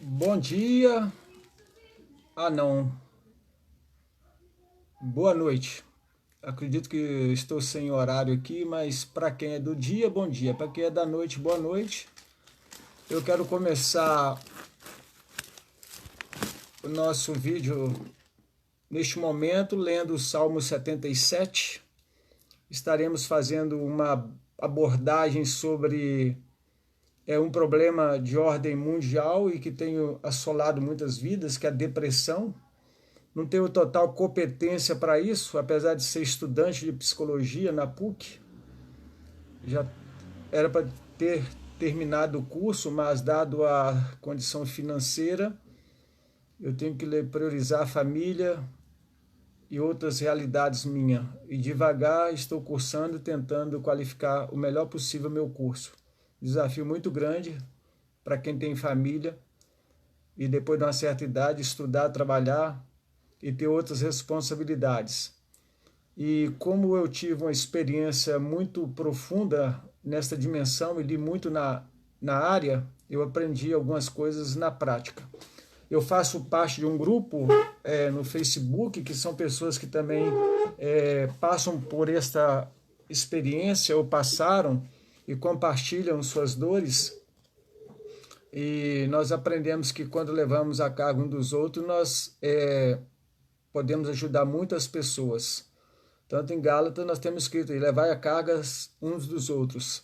Bom dia. Ah, não. Boa noite. Acredito que estou sem horário aqui, mas para quem é do dia, bom dia. Para quem é da noite, boa noite. Eu quero começar o nosso vídeo neste momento lendo o Salmo 77. Estaremos fazendo uma abordagem sobre um problema de ordem mundial e que tem assolado muitas vidas, que é a depressão. Não tenho total competência para isso, apesar de ser estudante de psicologia na PUC. Já era para ter terminado o curso, mas dado a condição financeira, eu tenho que priorizar a família e outras realidades minhas. E devagar estou cursando, tentando qualificar o melhor possível meu curso. Desafio muito grande para quem tem família e depois de uma certa idade estudar, trabalhar e ter outras responsabilidades. E como eu tive uma experiência muito profunda nesta dimensão e li muito na área, eu aprendi algumas coisas na prática. Eu faço parte de um grupo no Facebook, que são pessoas que também passam por esta experiência ou passaram e compartilham suas dores. E nós aprendemos que quando levamos a carga um dos outros, nós podemos ajudar muitas pessoas. Tanto em Gálatas nós temos escrito, levai a cargas uns dos outros.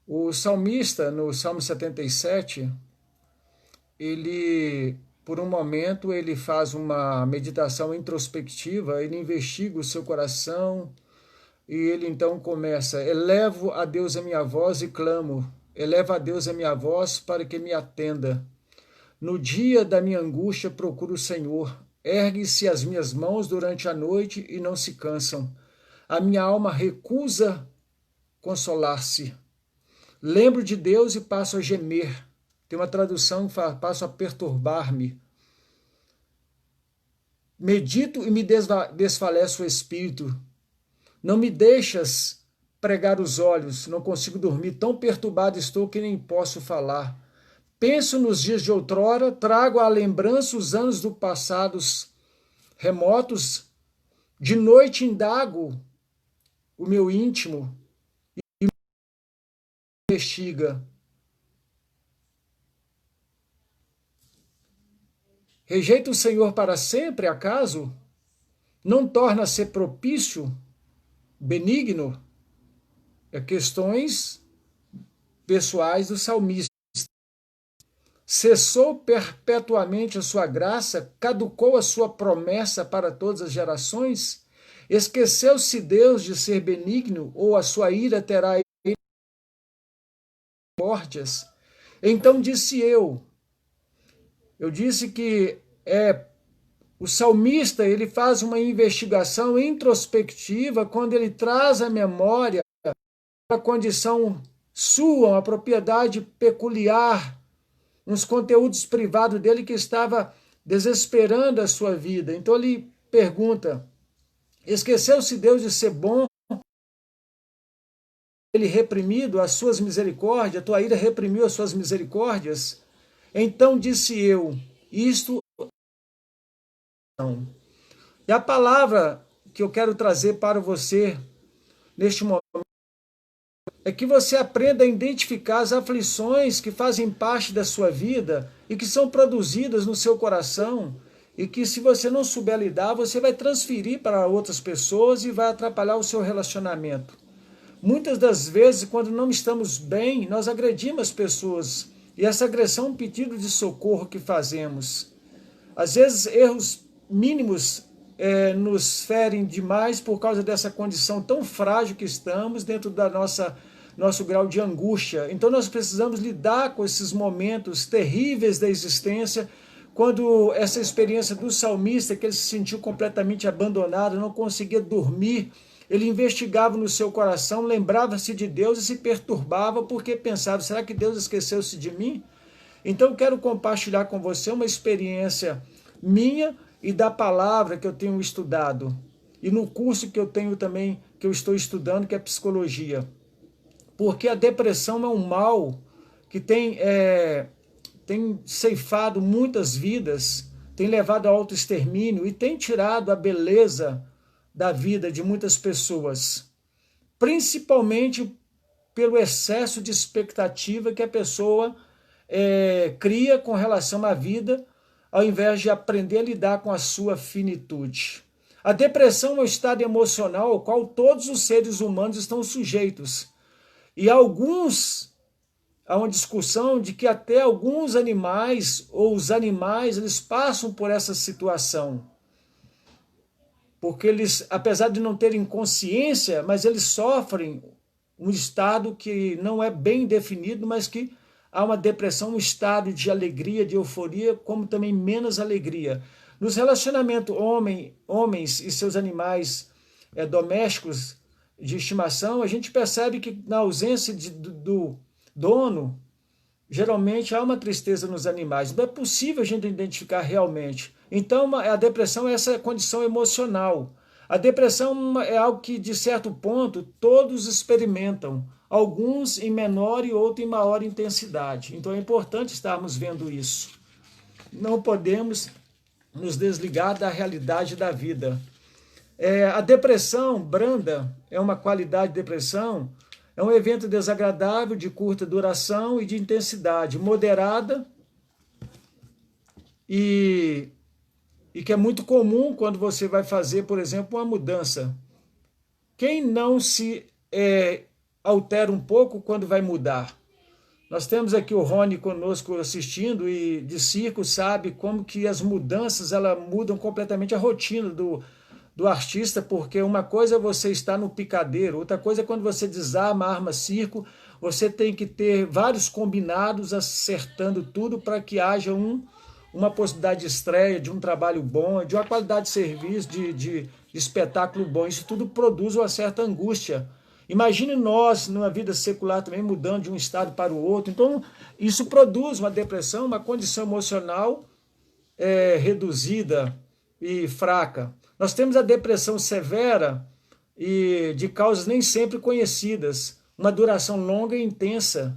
O salmista, no Salmo 77, ele, por um momento, ele faz uma meditação introspectiva, ele investiga o seu coração, e ele então começa, elevo a Deus a minha voz e clamo, eleva a Deus a minha voz para que me atenda. No dia da minha angústia procuro o Senhor, ergue-se as minhas mãos durante a noite e não se cansam. A minha alma recusa consolar-se. Lembro de Deus e passo a gemer. Tem uma tradução que fala, passo a perturbar-me. Medito e me desfalece o espírito. Não me deixas pregar os olhos, não consigo dormir, tão perturbado estou que nem posso falar. Penso nos dias de outrora, trago à lembrança os anos do passados remotos, de noite indago o meu íntimo e investiga. Rejeita o Senhor para sempre, acaso? Não torna a ser propício, benigno? Questões pessoais do salmista. Cessou perpetuamente a sua graça, caducou a sua promessa para todas as gerações? Esqueceu-se Deus de ser benigno, ou a sua ira terá misericórdias? Então disse eu disse que o salmista ele faz uma investigação introspectiva quando ele traz à memória a condição sua, uma propriedade peculiar, uns conteúdos privados dele que estava desesperando a sua vida. Então ele pergunta, esqueceu-se Deus de ser bom, ele reprimido as suas misericórdias, a tua ira reprimiu as suas misericórdias? Então disse eu, isto não. E a palavra que eu quero trazer para você neste momento é que você aprenda a identificar as aflições que fazem parte da sua vida e que são produzidas no seu coração e que se você não souber lidar, você vai transferir para outras pessoas e vai atrapalhar o seu relacionamento. Muitas das vezes, quando não estamos bem, nós agredimos as pessoas e essa agressão é um pedido de socorro que fazemos. Às vezes, erros mínimos nos ferem demais por causa dessa condição tão frágil que estamos dentro da nosso grau de angústia. Então nós precisamos lidar com esses momentos terríveis da existência, quando essa experiência do salmista, que ele se sentiu completamente abandonado, não conseguia dormir, ele investigava no seu coração, lembrava-se de Deus e se perturbava porque pensava, será que Deus esqueceu-se de mim? Então eu quero compartilhar com você uma experiência minha e da palavra que eu tenho estudado, e no curso que eu tenho também, que eu estou estudando, que é psicologia. Porque a depressão é um mal que tem tem ceifado muitas vidas, tem levado ao autoextermínio e tem tirado a beleza da vida de muitas pessoas, principalmente pelo excesso de expectativa que a pessoa cria com relação à vida, ao invés de aprender a lidar com a sua finitude. A depressão é um estado emocional ao qual todos os seres humanos estão sujeitos. E há uma discussão de que até alguns animais, ou os animais, eles passam por essa situação. Porque eles, apesar de não terem consciência, mas eles sofrem um estado que não é bem definido, mas que há uma depressão, um estado de alegria, de euforia, como também menos alegria. Nos relacionamentos homens e seus animais domésticos de estimação, a gente percebe que na ausência do dono, geralmente há uma tristeza nos animais. Não é possível a gente identificar realmente. Então, a depressão é essa condição emocional. A depressão é algo que, de certo ponto, todos experimentam. Alguns em menor e outros em maior intensidade. Então, é importante estarmos vendo isso. Não podemos nos desligar da realidade da vida. A depressão branda é uma qualidade de depressão, é um evento desagradável, de curta duração e de intensidade moderada e que é muito comum quando você vai fazer, por exemplo, uma mudança. Quem não se altera um pouco quando vai mudar? Nós temos aqui o Rony conosco assistindo e de circo sabe como que as mudanças mudam completamente a rotina do artista, porque uma coisa é você estar no picadeiro, outra coisa é quando você desarma a arma circo, você tem que ter vários combinados acertando tudo para que haja uma possibilidade de estreia, de um trabalho bom, de uma qualidade de serviço, de espetáculo bom. Isso tudo produz uma certa angústia. Imagine nós, numa vida secular também, mudando de um estado para o outro. Então, isso produz uma depressão, uma condição emocional reduzida e fraca. Nós temos a depressão severa e de causas nem sempre conhecidas, uma duração longa e intensa,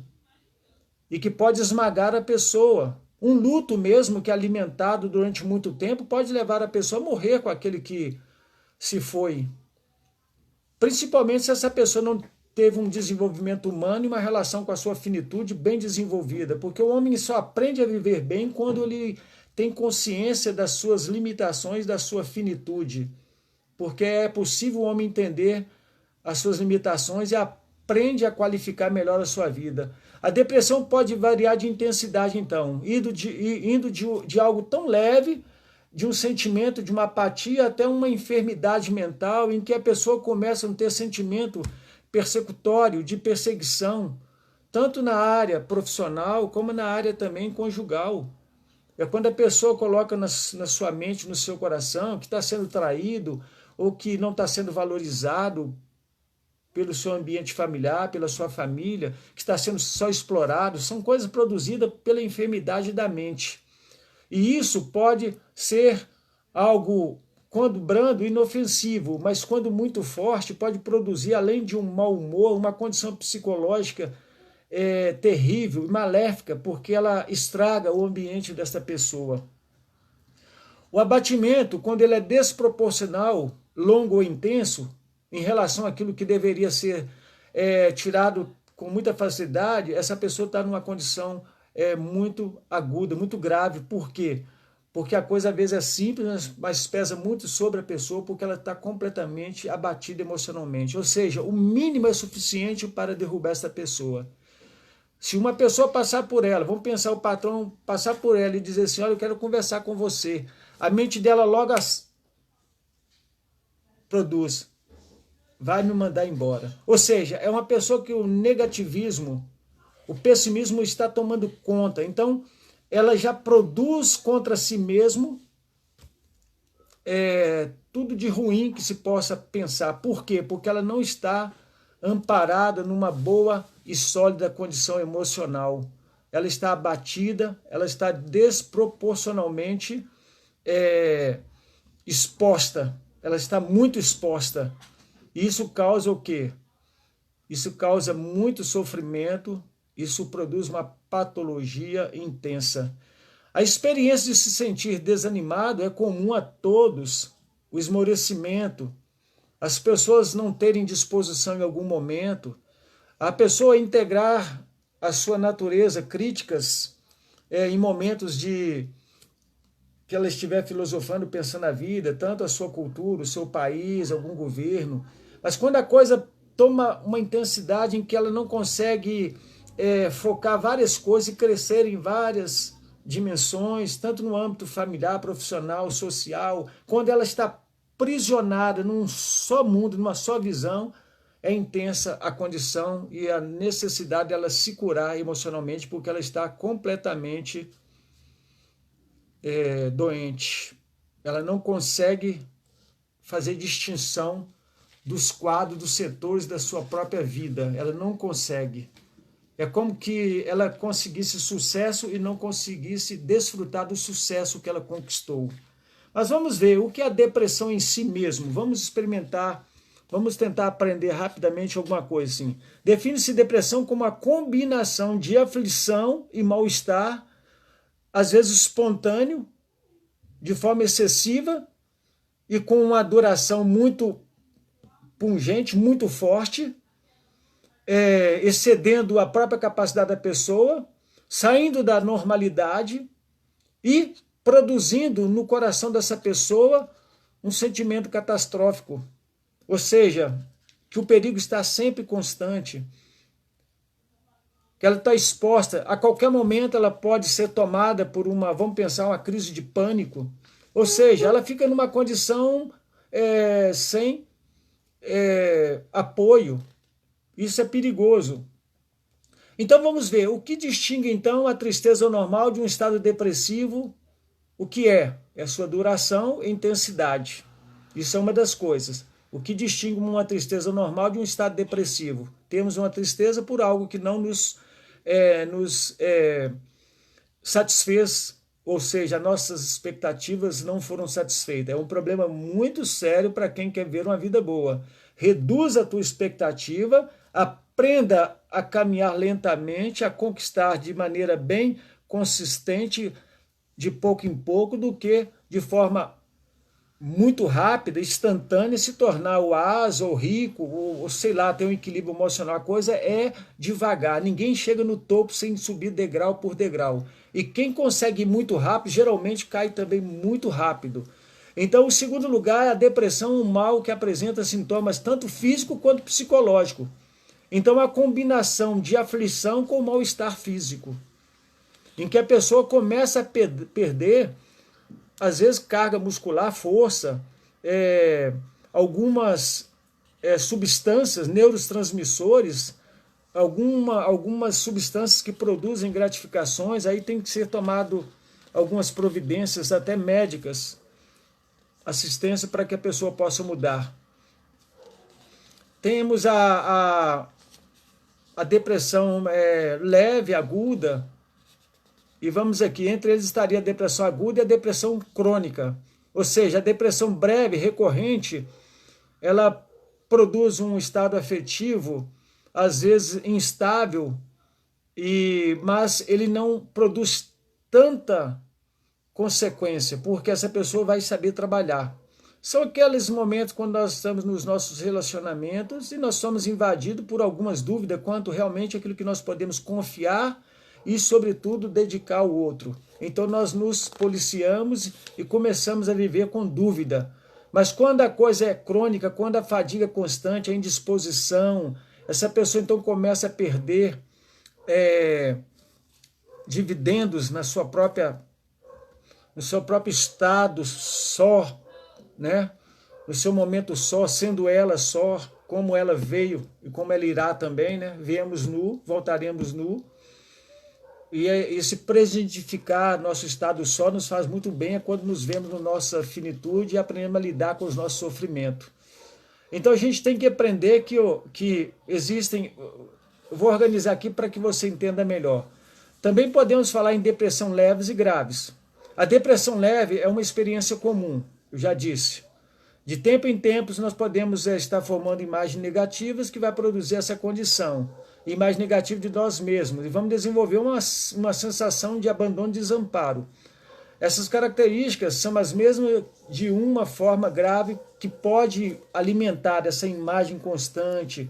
e que pode esmagar a pessoa. Um luto mesmo que é alimentado durante muito tempo pode levar a pessoa a morrer com aquele que se foi. Principalmente se essa pessoa não teve um desenvolvimento humano e uma relação com a sua finitude bem desenvolvida, porque o homem só aprende a viver bem quando ele tem consciência das suas limitações, da sua finitude, porque é possível o homem entender as suas limitações e aprende a qualificar melhor a sua vida. A depressão pode variar de intensidade, então, indo de algo tão leve, de um sentimento de uma apatia até uma enfermidade mental em que a pessoa começa a ter sentimento persecutório, de perseguição, tanto na área profissional como na área também conjugal. É quando a pessoa coloca na sua mente, no seu coração, que está sendo traído ou que não está sendo valorizado pelo seu ambiente familiar, pela sua família, que está sendo só explorado. São coisas produzidas pela enfermidade da mente. E isso pode ser algo, quando brando, inofensivo, mas quando muito forte, pode produzir, além de um mau humor, uma condição psicológica terrível e maléfica, porque ela estraga o ambiente dessa pessoa. O abatimento, quando ele é desproporcional, longo ou intenso, em relação àquilo que deveria ser tirado com muita facilidade, essa pessoa está numa condição muito aguda, muito grave. Por quê? Porque a coisa às vezes é simples, mas pesa muito sobre a pessoa, porque ela está completamente abatida emocionalmente. Ou seja, o mínimo é suficiente para derrubar essa pessoa. Se uma pessoa passar por ela, vamos pensar o patrão passar por ela e dizer assim, olha, eu quero conversar com você. A mente dela logo produz, vai me mandar embora. Ou seja, é uma pessoa que o negativismo, o pessimismo está tomando conta. Então, ela já produz contra si mesmo tudo de ruim que se possa pensar. Por quê? Porque ela não está amparada numa boa e sólida condição emocional. Ela está abatida, ela está desproporcionalmente exposta. Ela está muito exposta. E isso causa o quê? Isso causa muito sofrimento, Isso produz uma patologia intensa. A experiência de se sentir desanimado é comum a todos. O esmorecimento, as pessoas não terem disposição em algum momento, a pessoa integrar a sua natureza, críticas em momentos de que ela estiver filosofando, pensando na vida, tanto a sua cultura, o seu país, algum governo, mas quando a coisa toma uma intensidade em que ela não consegue focar várias coisas e crescer em várias dimensões, tanto no âmbito familiar, profissional, social, quando ela está aprisionada num só mundo, numa só visão, é intensa a condição e a necessidade dela se curar emocionalmente, porque ela está completamente doente. Ela não consegue fazer distinção dos quadros, dos setores da sua própria vida. Ela não consegue. É como que ela conseguisse sucesso e não conseguisse desfrutar do sucesso que ela conquistou. Mas vamos ver o que é a depressão em si mesmo. Vamos experimentar, vamos tentar aprender rapidamente alguma coisa assim. Define-se depressão como a combinação de aflição e mal-estar, às vezes espontâneo, de forma excessiva e com uma duração muito pungente, muito forte, excedendo a própria capacidade da pessoa, saindo da normalidade e produzindo no coração dessa pessoa um sentimento catastrófico. Ou seja, que o perigo está sempre constante, que ela está exposta, a qualquer momento ela pode ser tomada por vamos pensar, uma crise de pânico. Ou seja, ela fica numa condição sem apoio. Isso é perigoso. Então vamos ver, o que distingue então a tristeza normal de um estado depressivo? O que é? É a sua duração e intensidade. Isso é uma das coisas. O que distingue uma tristeza normal de um estado depressivo? Temos uma tristeza por algo que não nos satisfez, ou seja, nossas expectativas não foram satisfeitas. É um problema muito sério para quem quer ver uma vida boa. Reduza a tua expectativa, aprenda a caminhar lentamente, a conquistar de maneira bem consistente, de pouco em pouco, do que de forma muito rápida, instantânea, se tornar o asa ou rico, ou sei lá, ter um equilíbrio emocional. A coisa é devagar, ninguém chega no topo sem subir degrau por degrau. E quem consegue ir muito rápido, geralmente cai também muito rápido. Então, o segundo lugar é a depressão, um mal que apresenta sintomas tanto físico quanto psicológico. Então, a combinação de aflição com mal-estar físico, em que a pessoa começa a perder, às vezes, carga muscular, força, algumas substâncias, neurotransmissores, algumas substâncias que produzem gratificações, aí tem que ser tomado algumas providências, até médicas, assistência para que a pessoa possa mudar. Temos a depressão leve, aguda, e vamos aqui, entre eles estaria a depressão aguda e a depressão crônica. Ou seja, a depressão breve, recorrente, ela produz um estado afetivo, às vezes instável, mas ele não produz tanta consequência, porque essa pessoa vai saber trabalhar. São aqueles momentos quando nós estamos nos nossos relacionamentos e nós somos invadidos por algumas dúvidas quanto realmente aquilo que nós podemos confiar e, sobretudo, dedicar ao outro. Então nós nos policiamos e começamos a viver com dúvida. Mas quando a coisa é crônica, quando a fadiga é constante, a indisposição, essa pessoa então começa a perder dividendos no seu próprio estado só, né? No seu momento só, sendo ela só, como ela veio e como ela irá também, né? Viemos nu, voltaremos nu. E esse presentificar nosso estado só nos faz muito bem, é quando nos vemos na nossa finitude e aprendemos a lidar com os nossos sofrimentos. Então a gente tem que aprender que existem... Eu vou organizar aqui para que você entenda melhor. Também podemos falar em depressão leves e graves. A depressão leve é uma experiência comum, eu já disse. De tempo em tempos nós podemos estar formando imagens negativas que vai produzir essa condição. e mais negativo de nós mesmos. E vamos desenvolver uma sensação de abandono e desamparo. Essas características são as mesmas de uma forma grave que pode alimentar essa imagem constante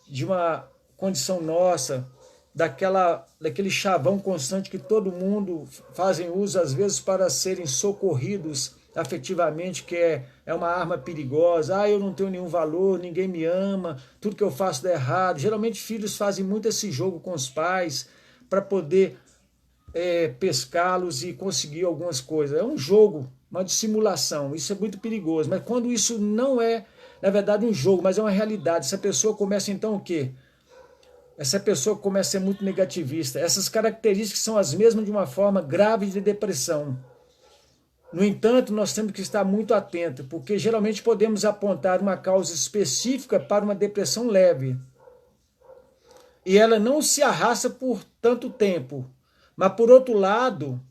de uma condição nossa, daquele chavão constante que todo mundo fazem uso, às vezes, para serem socorridos afetivamente, que é uma arma perigosa. Ah, eu não tenho nenhum valor, ninguém me ama, tudo que eu faço dá errado. Geralmente filhos fazem muito esse jogo com os pais para poder pescá-los e conseguir algumas coisas. É um jogo, uma dissimulação, isso é muito perigoso. Mas quando isso não é, na verdade, um jogo, mas é uma realidade, essa pessoa começa então o quê? Essa pessoa começa a ser muito negativista. Essas características são as mesmas de uma forma grave de depressão. No entanto, nós temos que estar muito atentos, porque geralmente podemos apontar uma causa específica para uma depressão leve. E ela não se arrasta por tanto tempo. Mas, por outro lado,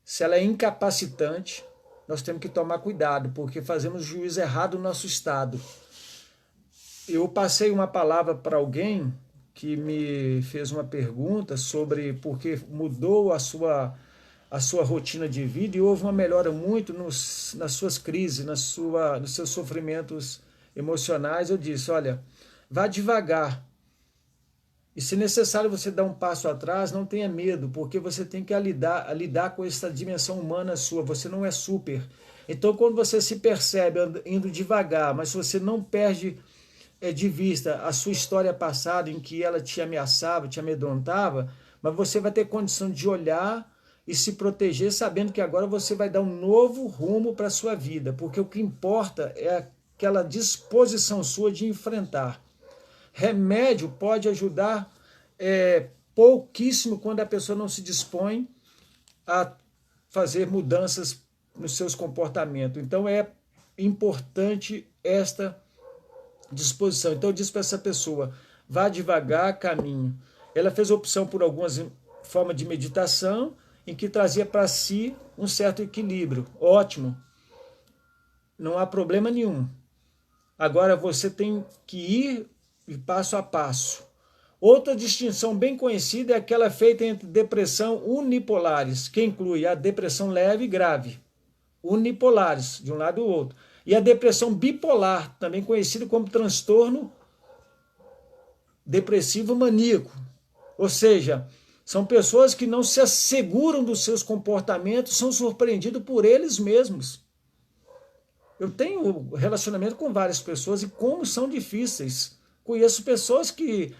se ela é incapacitante, nós temos que tomar cuidado, porque fazemos juízo errado no nosso estado. Eu passei uma palavra para alguém que me fez uma pergunta sobre porque mudou a sua rotina de vida e houve uma melhora muito nas suas crises, nos seus sofrimentos emocionais. Eu disse, olha, vá devagar. E se necessário você dar um passo atrás, não tenha medo, porque você tem que lidar com essa dimensão humana sua, você não é super. Então, quando você se percebe indo devagar, mas se você não perde de vista a sua história passada, em que ela te ameaçava, te amedrontava, mas você vai ter condição de olhar e se proteger, sabendo que agora você vai dar um novo rumo para a sua vida, porque o que importa é aquela disposição sua de enfrentar. Remédio pode ajudar pouquíssimo quando a pessoa não se dispõe a fazer mudanças nos seus comportamentos. Então é importante esta disposição. Então eu disse para essa pessoa, vá devagar, caminho. Ela fez opção por algumas formas de meditação em que trazia para si um certo equilíbrio. Ótimo, não há problema nenhum. Agora você tem que ir passo a passo. Outra distinção bem conhecida é aquela feita entre depressão unipolares, que inclui a depressão leve e grave, unipolares, de um lado e do outro, e a depressão bipolar, também conhecida como transtorno depressivo maníaco. Ou seja, são pessoas que não se asseguram dos seus comportamentos, são surpreendidos por eles mesmos. Eu tenho relacionamento com várias pessoas e como são difíceis. Conheço pessoas que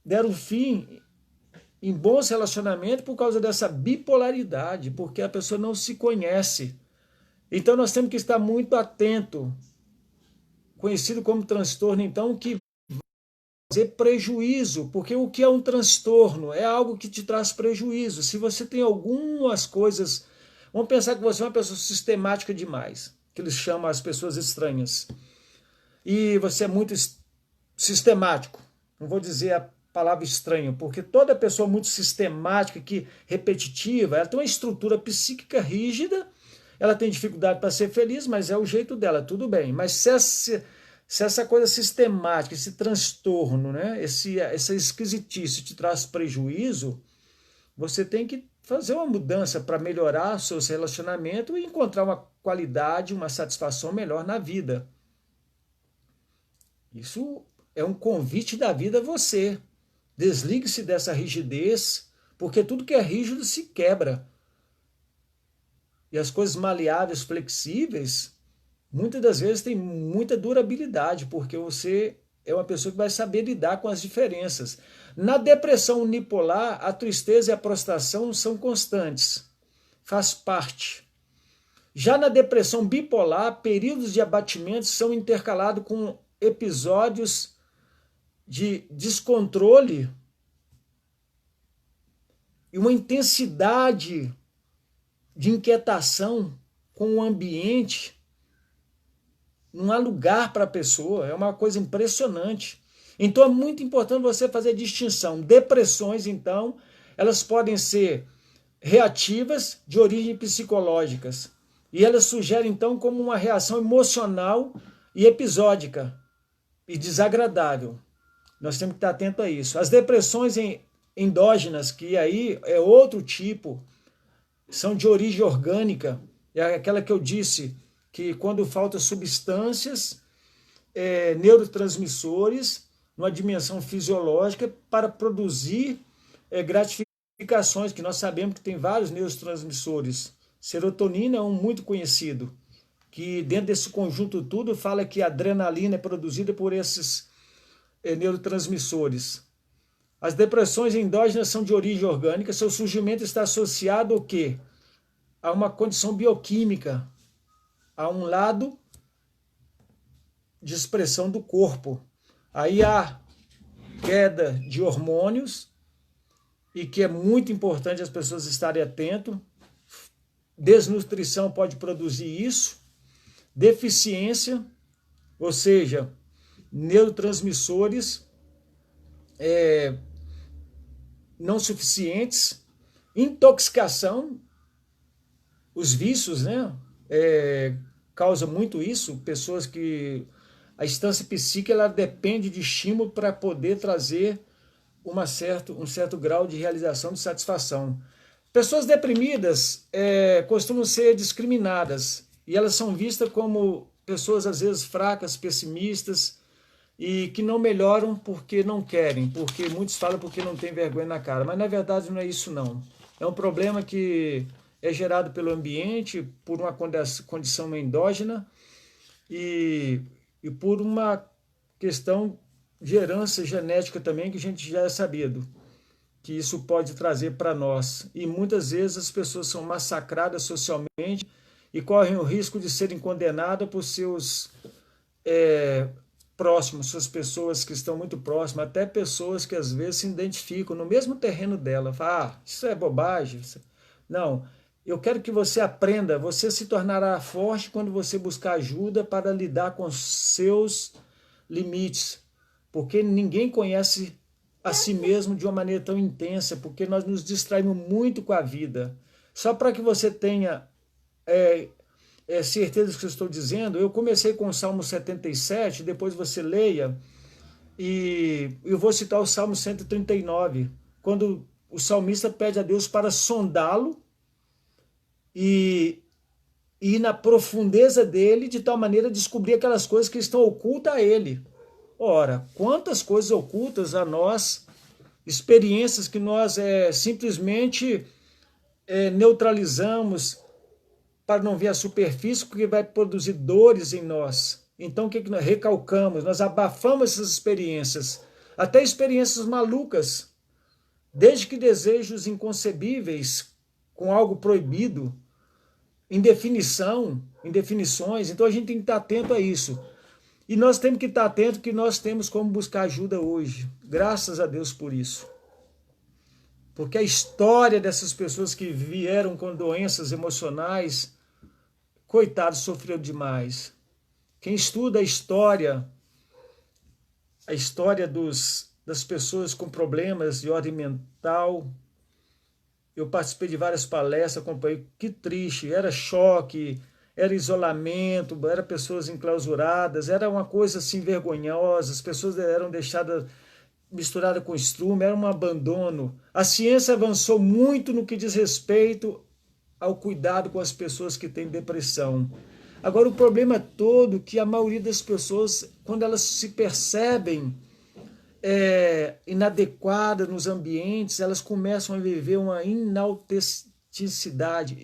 deram fim em bons relacionamentos por causa dessa bipolaridade, porque a pessoa não se conhece. Então nós temos que estar muito atento, conhecido como transtorno, então, que vai fazer prejuízo, porque o que é um transtorno? É algo que te traz prejuízo. Se você tem algumas coisas, vamos pensar que você é uma pessoa sistemática demais, que eles chamam as pessoas estranhas, e você é muito sistemático, não vou dizer a palavra estranho, porque toda pessoa muito sistemática, repetitiva, ela tem uma estrutura psíquica rígida, ela tem dificuldade para ser feliz, mas é o jeito dela, tudo bem. Mas se essa coisa sistemática, esse transtorno, né, essa esquisitice te traz prejuízo, você tem que fazer uma mudança para melhorar seus relacionamentos e encontrar uma qualidade, uma satisfação melhor na vida. Isso é um convite da vida a você. Desligue-se dessa rigidez, porque tudo que é rígido se quebra. E as coisas maleáveis, flexíveis, muitas das vezes tem muita durabilidade, porque você é uma pessoa que vai saber lidar com as diferenças. Na depressão unipolar, a tristeza e a prostração são constantes. Faz parte. Já na depressão bipolar, períodos de abatimento são intercalados com episódios de descontrole e uma intensidade de inquietação com o ambiente. Não há lugar para a pessoa, é uma coisa impressionante. Então é muito importante você fazer distinção. Depressões, então, elas podem ser reativas de origem psicológicas. E elas sugerem, então, como uma reação emocional e episódica e desagradável. Nós temos que estar atento a isso. As depressões endógenas, que aí é outro tipo, são de origem orgânica, é aquela que eu disse, que quando faltam substâncias, neurotransmissores, numa dimensão fisiológica, para produzir gratificações, que nós sabemos que tem vários neurotransmissores. Serotonina é um muito conhecido, que dentro desse conjunto tudo fala que a adrenalina é produzida por esses neurotransmissores. As depressões endógenas são de origem orgânica, seu surgimento está associado ao quê? A uma condição bioquímica, a um lado de expressão do corpo. Aí há queda de hormônios, e que é muito importante as pessoas estarem atentas. Desnutrição pode produzir isso, deficiência, ou seja, neurotransmissores não suficientes, intoxicação, os vícios, né? Causa muito isso, pessoas que a instância psíquica ela depende de estímulo para poder trazer um certo grau de realização, de satisfação. Pessoas deprimidas costumam ser discriminadas e elas são vistas como pessoas às vezes fracas, pessimistas e que não melhoram porque não querem, porque muitos falam porque não tem vergonha na cara, mas na verdade não é isso não. É um problema que é gerado pelo ambiente, por uma condição endógena e por uma questão de herança genética também, que a gente já é sabido, que isso pode trazer para nós. E muitas vezes as pessoas são massacradas socialmente e correm o risco de serem condenadas por seus próximos, suas pessoas que estão muito próximas, até pessoas que às vezes se identificam no mesmo terreno dela. Fala, isso é bobagem. Não, eu quero que você aprenda, você se tornará forte quando você buscar ajuda para lidar com seus limites, porque ninguém conhece a si mesmo de uma maneira tão intensa, porque nós nos distraímos muito com a vida. Só para que você tenha certeza do que eu estou dizendo, eu comecei com o Salmo 77, depois você leia, e eu vou citar o Salmo 139, quando o salmista pede a Deus para sondá-lo e ir na profundeza dele, de tal maneira descobrir aquelas coisas que estão ocultas a ele. Ora, quantas coisas ocultas a nós, experiências que nós simplesmente neutralizamos para não ver a superfície, porque vai produzir dores em nós. Então o que nós recalcamos? Nós abafamos essas experiências, até experiências malucas, desde que desejos inconcebíveis com algo proibido, em definições. Então a gente tem que estar atento a isso. E nós temos que estar atento que nós temos como buscar ajuda hoje. Graças a Deus por isso. Porque a história dessas pessoas que vieram com doenças emocionais, coitados, sofreu demais. Quem estuda a história das pessoas com problemas de ordem mental, eu participei de várias palestras, acompanhei, que triste, era choque, era isolamento, eram pessoas enclausuradas, era uma coisa assim vergonhosa, as pessoas eram deixadas misturadas com estrume, era um abandono. A ciência avançou muito no que diz respeito ao cuidado com as pessoas que têm depressão. Agora o problema todo é que a maioria das pessoas, quando elas se percebem inadequadas nos ambientes, elas começam a viver uma inautenticidade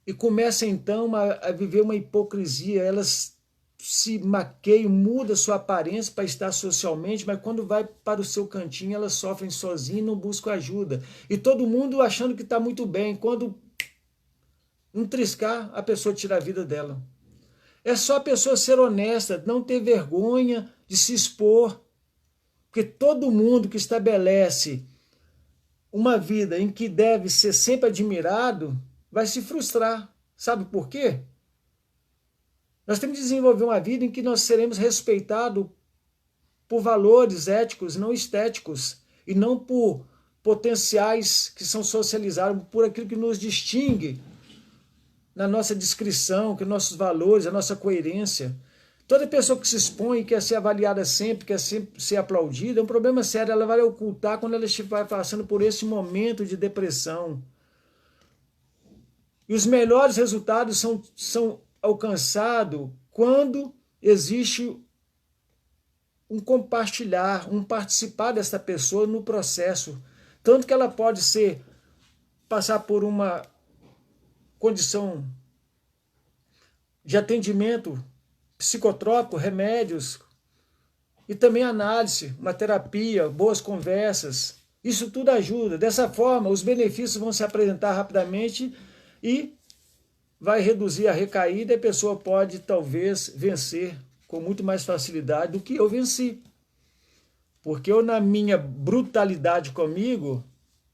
e começam então a viver uma hipocrisia. Elas se maqueiam, mudam sua aparência para estar socialmente, mas quando vai para o seu cantinho, elas sofrem sozinhas e não buscam ajuda. E todo mundo achando que está muito bem, quando um triscar, a pessoa tira a vida dela. É só a pessoa ser honesta, não ter vergonha de se expor, porque todo mundo que estabelece uma vida em que deve ser sempre admirado, vai se frustrar. Sabe por quê? Nós temos que desenvolver uma vida em que nós seremos respeitados por valores éticos, não estéticos, e não por potenciais que são socializados, por aquilo que nos distingue na nossa descrição, que nossos valores, a nossa coerência. Toda pessoa que se expõe, quer ser avaliada sempre, quer sempre ser aplaudida, é um problema sério. Ela vai ocultar quando ela estiver passando por esse momento de depressão. E os melhores resultados são alcançados quando existe um compartilhar, um participar dessa pessoa no processo. Tanto que ela pode passar por uma condição de atendimento psicotrópico, remédios, e também análise, uma terapia, boas conversas. Isso tudo ajuda. Dessa forma, os benefícios vão se apresentar rapidamente e vai reduzir a recaída e a pessoa pode, talvez, vencer com muito mais facilidade do que eu venci. Porque eu, na minha brutalidade comigo,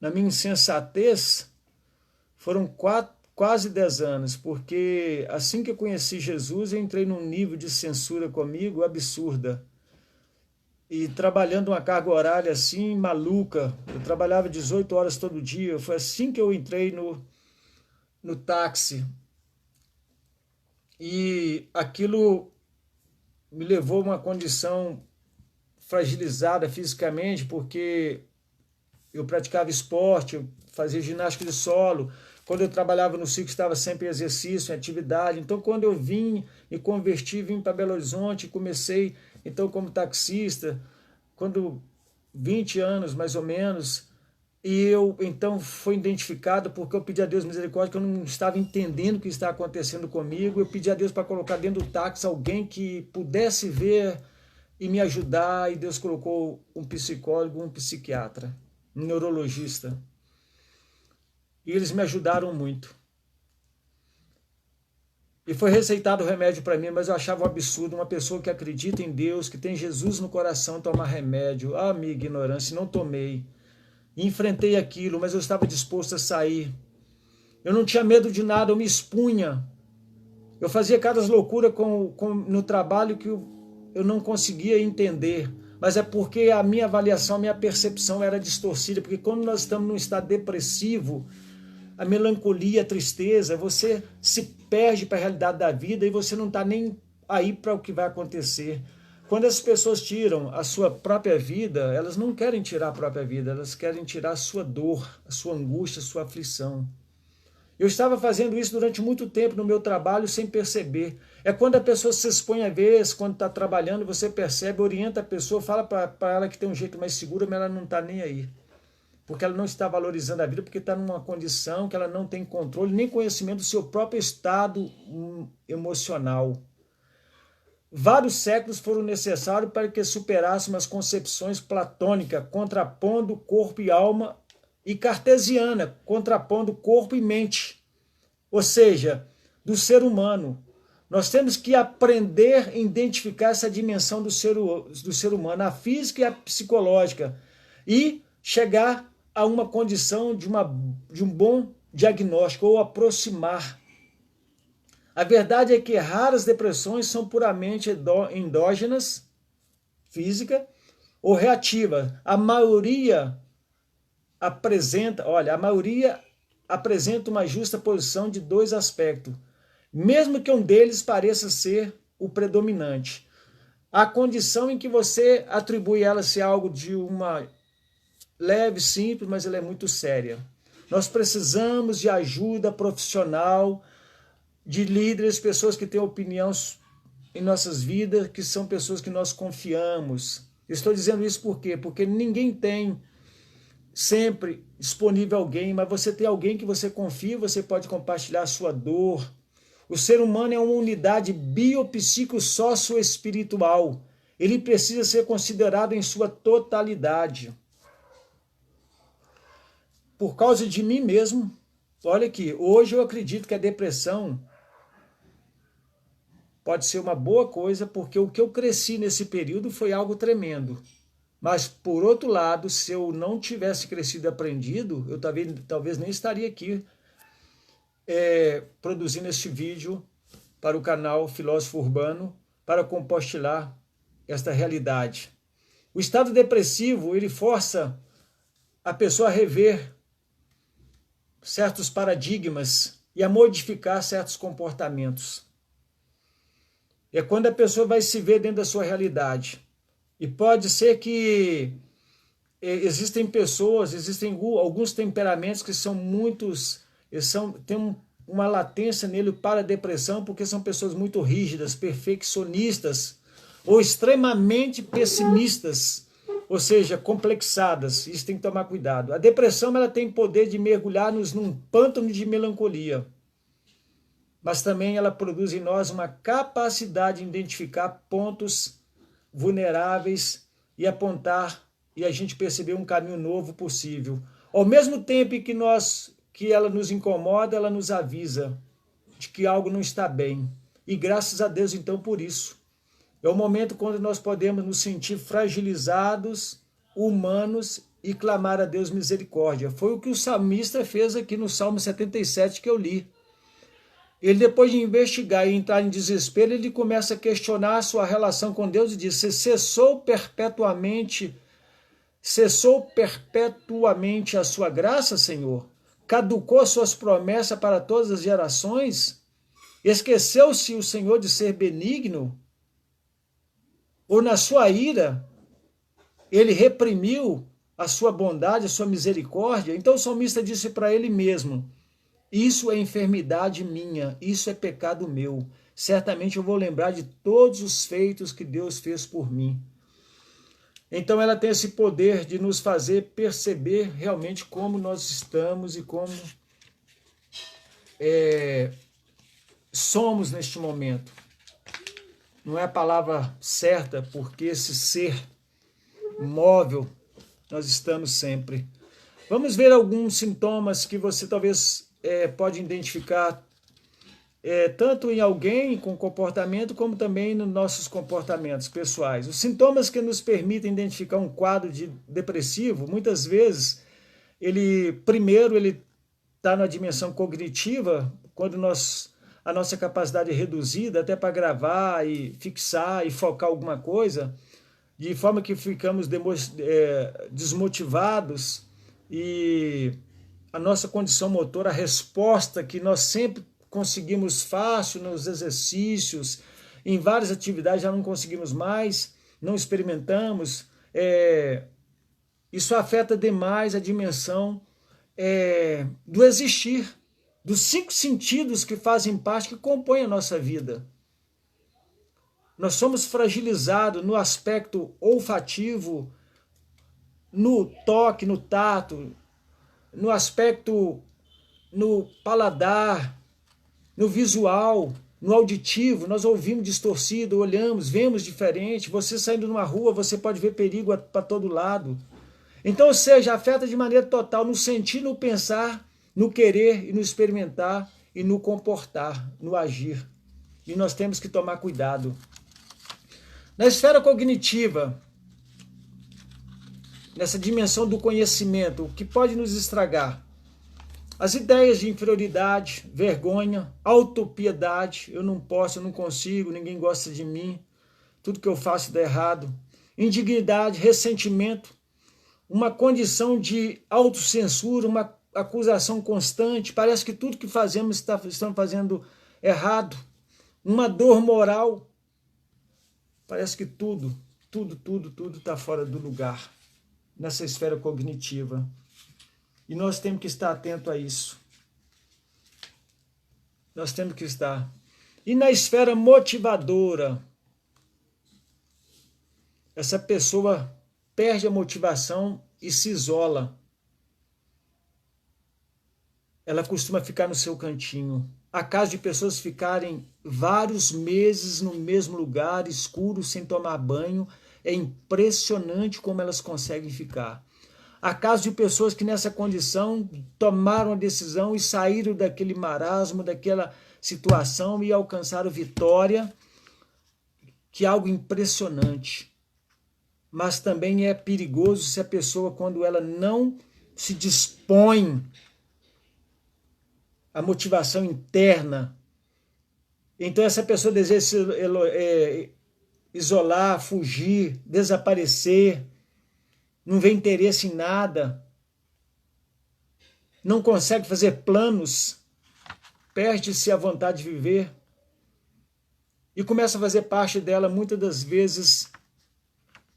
na minha insensatez, foram quase 10 anos, porque assim que eu conheci Jesus, eu entrei num nível de censura comigo absurda. E trabalhando uma carga horária assim, maluca. Eu trabalhava 18 horas todo dia. Foi assim que eu entrei no táxi. E aquilo me levou a uma condição fragilizada fisicamente, porque eu praticava esporte, eu fazia ginástica de solo. Quando eu trabalhava no circo, estava sempre em exercício, em atividade. Então, quando eu vim, me converti, vim para Belo Horizonte, comecei, então, como taxista, quando 20 anos, mais ou menos, e eu, então, fui identificado porque eu pedi a Deus misericórdia, que eu não estava entendendo o que estava acontecendo comigo. Eu pedi a Deus para colocar dentro do táxi alguém que pudesse ver e me ajudar, e Deus colocou um psicólogo, um psiquiatra, um neurologista. E eles me ajudaram muito. E foi receitado remédio para mim, mas eu achava um absurdo uma pessoa que acredita em Deus, que tem Jesus no coração, tomar remédio. Ah, minha ignorância, não tomei. E enfrentei aquilo, mas eu estava disposto a sair. Eu não tinha medo de nada, eu me expunha. Eu fazia cada loucura no trabalho que eu não conseguia entender. Mas é porque a minha avaliação, a minha percepção era distorcida. Porque quando nós estamos num estado depressivo, a melancolia, a tristeza, você se perde para a realidade da vida e você não está nem aí para o que vai acontecer. Quando as pessoas tiram a sua própria vida, elas não querem tirar a própria vida, elas querem tirar a sua dor, a sua angústia, a sua aflição. Eu estava fazendo isso durante muito tempo no meu trabalho sem perceber. É quando a pessoa se expõe a vez, quando está trabalhando, você percebe, orienta a pessoa, fala para ela que tem um jeito mais seguro, mas ela não está nem aí. Porque ela não está valorizando a vida, porque está numa condição que ela não tem controle, nem conhecimento do seu próprio estado emocional. Vários séculos foram necessários para que superássemos as concepções platônicas, contrapondo corpo e alma, e cartesiana, contrapondo corpo e mente. Ou seja, do ser humano. Nós temos que aprender a identificar essa dimensão do ser humano, a física e a psicológica, e chegar a uma condição de um bom diagnóstico, ou aproximar. A verdade é que raras depressões são puramente endógenas, física, ou reativa. A maioria apresenta uma justa posição de dois aspectos, mesmo que um deles pareça ser o predominante. A condição em que você atribui ela ser algo de uma leve, simples, mas ela é muito séria. Nós precisamos de ajuda profissional, de líderes, pessoas que têm opinião em nossas vidas, que são pessoas que nós confiamos. Estou dizendo isso por quê? Porque ninguém tem sempre disponível alguém, mas você tem alguém que você confia, você pode compartilhar a sua dor. O ser humano é uma unidade biopsico-sócio-espiritual. Ele precisa ser considerado em sua totalidade. Por causa de mim mesmo, olha aqui, hoje eu acredito que a depressão pode ser uma boa coisa, porque o que eu cresci nesse período foi algo tremendo. Mas, por outro lado, se eu não tivesse crescido e aprendido, eu talvez nem estaria aqui produzindo este vídeo para o canal Filósofo Urbano, para compartilhar esta realidade. O estado depressivo, ele força a pessoa a rever certos paradigmas e a modificar certos comportamentos. É quando a pessoa vai se ver dentro da sua realidade. E pode ser que existem pessoas, existem alguns temperamentos que são muitos, tem uma latência nele para a depressão, porque são pessoas muito rígidas, perfeccionistas, ou extremamente pessimistas, ou seja, complexadas. Isso tem que tomar cuidado. A depressão ela tem poder de mergulhar-nos num pântano de melancolia, mas também ela produz em nós uma capacidade de identificar pontos vulneráveis e apontar e a gente perceber um caminho novo possível. Ao mesmo tempo que ela nos incomoda, ela nos avisa de que algo não está bem. E graças a Deus então por isso. É o momento quando nós podemos nos sentir fragilizados, humanos e clamar a Deus misericórdia. Foi o que o salmista fez aqui no Salmo 77 que eu li. Ele, depois de investigar e entrar em desespero, ele começa a questionar a sua relação com Deus e diz: cessou perpetuamente a sua graça, Senhor? Caducou suas promessas para todas as gerações? Esqueceu-se o Senhor de ser benigno? Ou na sua ira, ele reprimiu a sua bondade, a sua misericórdia? Então o salmista disse para ele mesmo: isso é enfermidade minha, isso é pecado meu. Certamente eu vou lembrar de todos os feitos que Deus fez por mim. Então ela tem esse poder de nos fazer perceber realmente como nós estamos e como somos neste momento. Não é a palavra certa, porque esse ser móvel nós estamos sempre. Vamos ver alguns sintomas que você talvez pode identificar tanto em alguém com comportamento, como também nos nossos comportamentos pessoais. Os sintomas que nos permitem identificar um quadro depressivo, muitas vezes, primeiro ele está na dimensão cognitiva, quando a nossa capacidade é reduzida até para gravar e fixar e focar alguma coisa, de forma que ficamos desmotivados e a nossa condição motora, a resposta que nós sempre conseguimos fácil nos exercícios, em várias atividades já não conseguimos mais, não experimentamos. Isso afeta demais a dimensão do existir, dos 5 sentidos que fazem parte, que compõem a nossa vida. Nós somos fragilizados no aspecto olfativo, no toque, no tato, no aspecto, no paladar, no visual, no auditivo. Nós ouvimos distorcido, olhamos, vemos diferente. Você saindo numa rua, você pode ver perigo para todo lado. Então, ou seja, afeta de maneira total no sentir, no pensar, no querer e no experimentar e no comportar, no agir. E nós temos que tomar cuidado. Na esfera cognitiva, nessa dimensão do conhecimento, o que pode nos estragar? As ideias de inferioridade, vergonha, autopiedade, eu não posso, eu não consigo, ninguém gosta de mim, tudo que eu faço dá errado. Indignidade, ressentimento, uma condição de autocensura, uma acusação constante, parece que tudo que fazemos estamos fazendo errado. Uma dor moral, parece que tudo está fora do lugar nessa esfera cognitiva. E nós temos que estar atento a isso. Nós temos que estar. E na esfera motivadora, essa pessoa perde a motivação e se isola. Ela costuma ficar no seu cantinho. Há casos de pessoas ficarem vários meses no mesmo lugar, escuro, sem tomar banho. É impressionante como elas conseguem ficar. Há casos de pessoas que nessa condição tomaram a decisão e saíram daquele marasmo, daquela situação e alcançaram vitória, que é algo impressionante. Mas também é perigoso se a pessoa, quando ela não se dispõe à motivação interna, então essa pessoa deseja se isolar, fugir, desaparecer, não vê interesse em nada, não consegue fazer planos, perde-se a vontade de viver. e começa a fazer parte dela muitas das vezes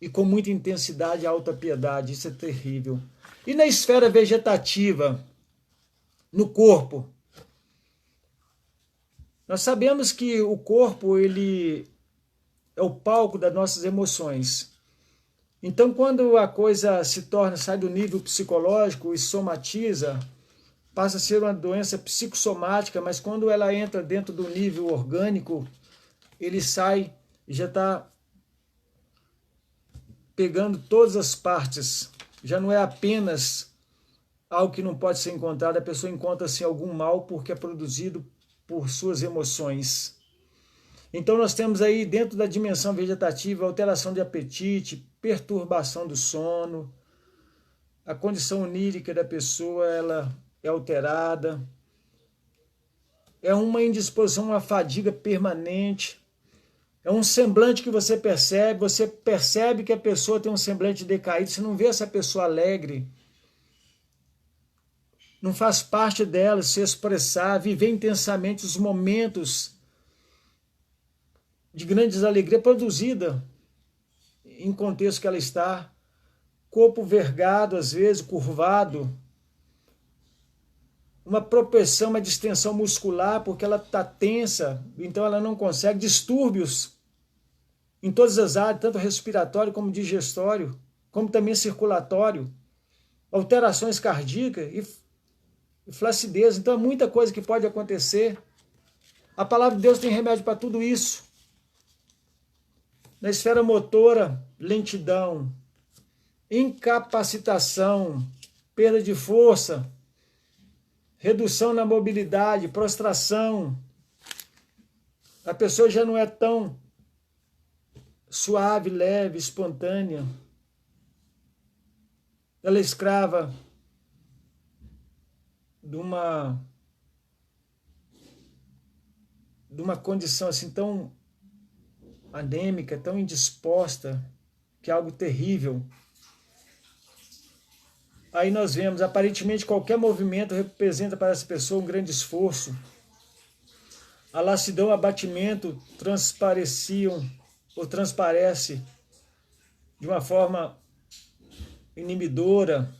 e com muita intensidade a autopiedade. Isso é terrível. E na esfera vegetativa, no corpo, nós sabemos que o corpo ele é o palco das nossas emoções. Então, quando a coisa se torna, sai do nível psicológico e somatiza, passa a ser uma doença psicossomática, mas quando ela entra dentro do nível orgânico, ele sai e já está pegando todas as partes. Já não é apenas algo que não pode ser encontrado, a pessoa encontra assim, algum mal porque é produzido por suas emoções. Então nós temos aí dentro da dimensão vegetativa alteração de apetite, perturbação do sono, a condição onírica da pessoa ela é alterada, é uma indisposição, uma fadiga permanente, é um semblante que você percebe que a pessoa tem um semblante decaído, você não vê essa pessoa alegre, não faz parte dela se expressar, viver intensamente os momentos de grandes alegrias produzida em contexto que ela está, corpo vergado, às vezes curvado, uma propensão, uma distensão muscular, porque ela está tensa, então ela não consegue, distúrbios em todas as áreas, tanto respiratório como digestório, como também circulatório, alterações cardíacas e flacidez. Então é muita coisa que pode acontecer. A palavra de Deus tem remédio para tudo isso. Na esfera motora, lentidão, incapacitação, perda de força, redução na mobilidade, prostração. A pessoa já não é tão suave, leve, espontânea. Ela é escrava de uma condição assim tão anêmica, tão indisposta, que é algo terrível. Aí nós vemos, aparentemente qualquer movimento representa para essa pessoa um grande esforço. A lassidão, abatimento transpareciam ou transparece de uma forma inibidora,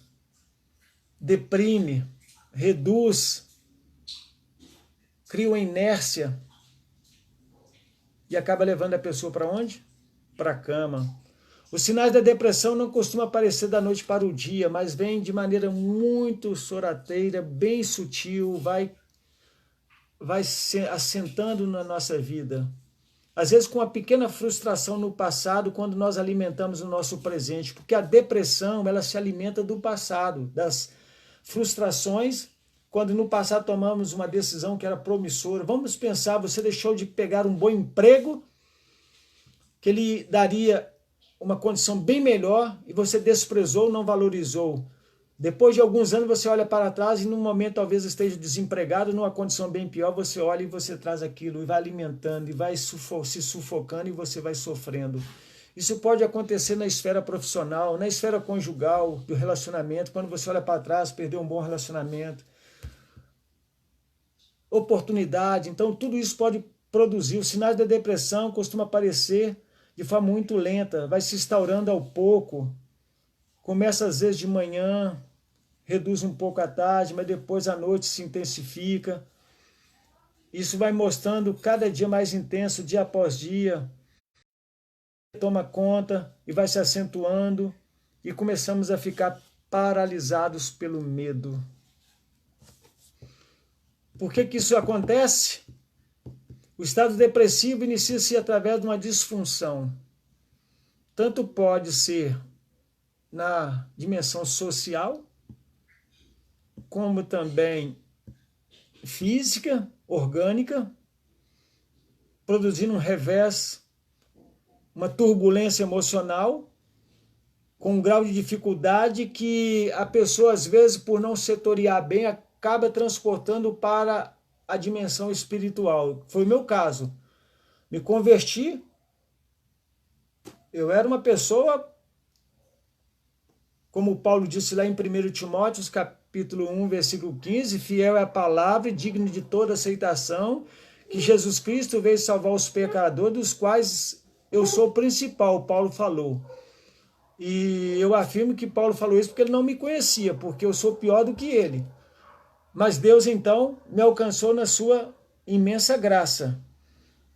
deprime, reduz, cria uma inércia e acaba levando a pessoa para onde? Para a cama. Os sinais da depressão não costumam aparecer da noite para o dia, mas vem de maneira muito sorrateira, bem sutil, vai se assentando na nossa vida. Às vezes com uma pequena frustração no passado, quando nós alimentamos o nosso presente, porque a depressão ela se alimenta do passado, das frustrações, quando no passado tomamos uma decisão que era promissora. Vamos pensar, você deixou de pegar um bom emprego, que lhe daria uma condição bem melhor, e você desprezou, não valorizou. Depois de alguns anos você olha para trás e num momento talvez esteja desempregado, numa condição bem pior, você olha e você traz aquilo, e vai alimentando, e vai se sufocando, e você vai sofrendo. Isso pode acontecer na esfera profissional, na esfera conjugal, do relacionamento, quando você olha para trás, perdeu um bom relacionamento, oportunidade. Então tudo isso pode produzir. Os sinais da depressão costumam aparecer de forma muito lenta, vai se instaurando ao pouco, começa às vezes de manhã, reduz um pouco à tarde, mas depois à noite se intensifica. Isso vai mostrando cada dia mais intenso, dia após dia, toma conta e vai se acentuando e começamos a ficar paralisados pelo medo. Por que isso acontece? O estado depressivo inicia-se através de uma disfunção. Tanto pode ser na dimensão social, como também física, orgânica, produzindo um revés, uma turbulência emocional, com um grau de dificuldade que a pessoa, às vezes, por não setoriar bem, acaba transportando para a dimensão espiritual. Foi o meu caso. Me converti, eu era uma pessoa, como Paulo disse lá em 1 Timóteo, capítulo 1, versículo 15, fiel é a palavra e digno de toda aceitação, que Jesus Cristo veio salvar os pecadores, dos quais eu sou o principal, Paulo falou. E eu afirmo que Paulo falou isso porque ele não me conhecia, porque eu sou pior do que ele. Mas Deus, então, me alcançou na sua imensa graça.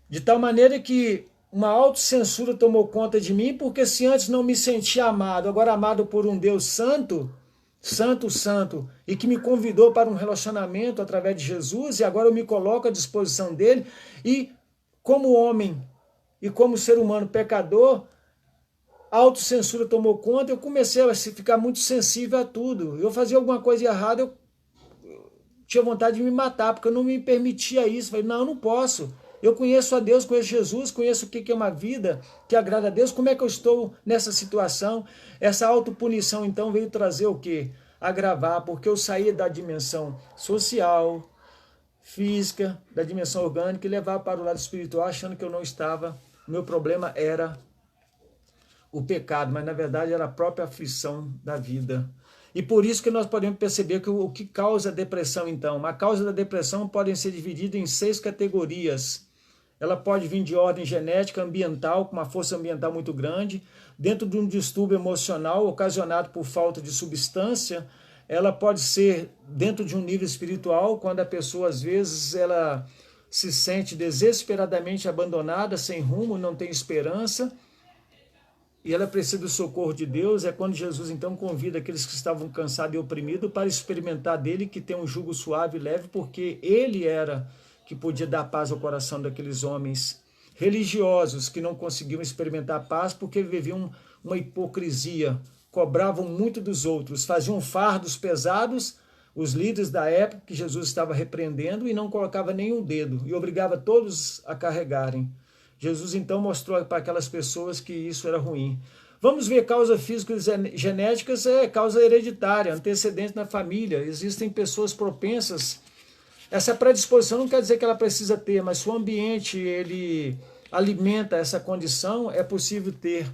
De tal maneira que uma autocensura tomou conta de mim, porque se antes não me sentia amado, agora amado por um Deus santo, santo, e que me convidou para um relacionamento através de Jesus, e agora eu me coloco à disposição dele, e como homem e como ser humano pecador, a autocensura tomou conta, eu comecei a ficar muito sensível a tudo. Eu fazia alguma coisa errada, eu tinha vontade de me matar, porque eu não me permitia isso. Falei, não, eu não posso. Eu conheço a Deus, conheço Jesus, conheço o que é uma vida que agrada a Deus. Como é que eu estou nessa situação? Essa autopunição, então, veio trazer o quê? Agravar, porque eu saía da dimensão social, física, da dimensão orgânica e levava para o lado espiritual, achando que eu não estava. O meu problema era o pecado, mas na verdade era a própria aflição da vida. E por isso que nós podemos perceber que o que causa a depressão, então? A causa da depressão podem ser divididas em 6 categorias. Ela pode vir de ordem genética, ambiental, com uma força ambiental muito grande, dentro de um distúrbio emocional ocasionado por falta de substância. Ela pode ser dentro de um nível espiritual, quando a pessoa, às vezes, ela se sente desesperadamente abandonada, sem rumo, não tem esperança, e ela precisa do socorro de Deus. É quando Jesus então convida aqueles que estavam cansados e oprimidos para experimentar dele, que tem um jugo suave e leve, porque ele era que podia dar paz ao coração daqueles homens religiosos que não conseguiam experimentar paz porque viviam uma hipocrisia, cobravam muito dos outros, faziam fardos pesados, os líderes da época que Jesus estava repreendendo, e não colocava nenhum dedo e obrigava todos a carregarem. Jesus então mostrou para aquelas pessoas que isso era ruim. Vamos ver causas físicas e genéticas, causa hereditária, antecedente na família. Existem pessoas propensas. Essa predisposição não quer dizer que ela precisa ter, mas se o ambiente ele alimenta essa condição, é possível ter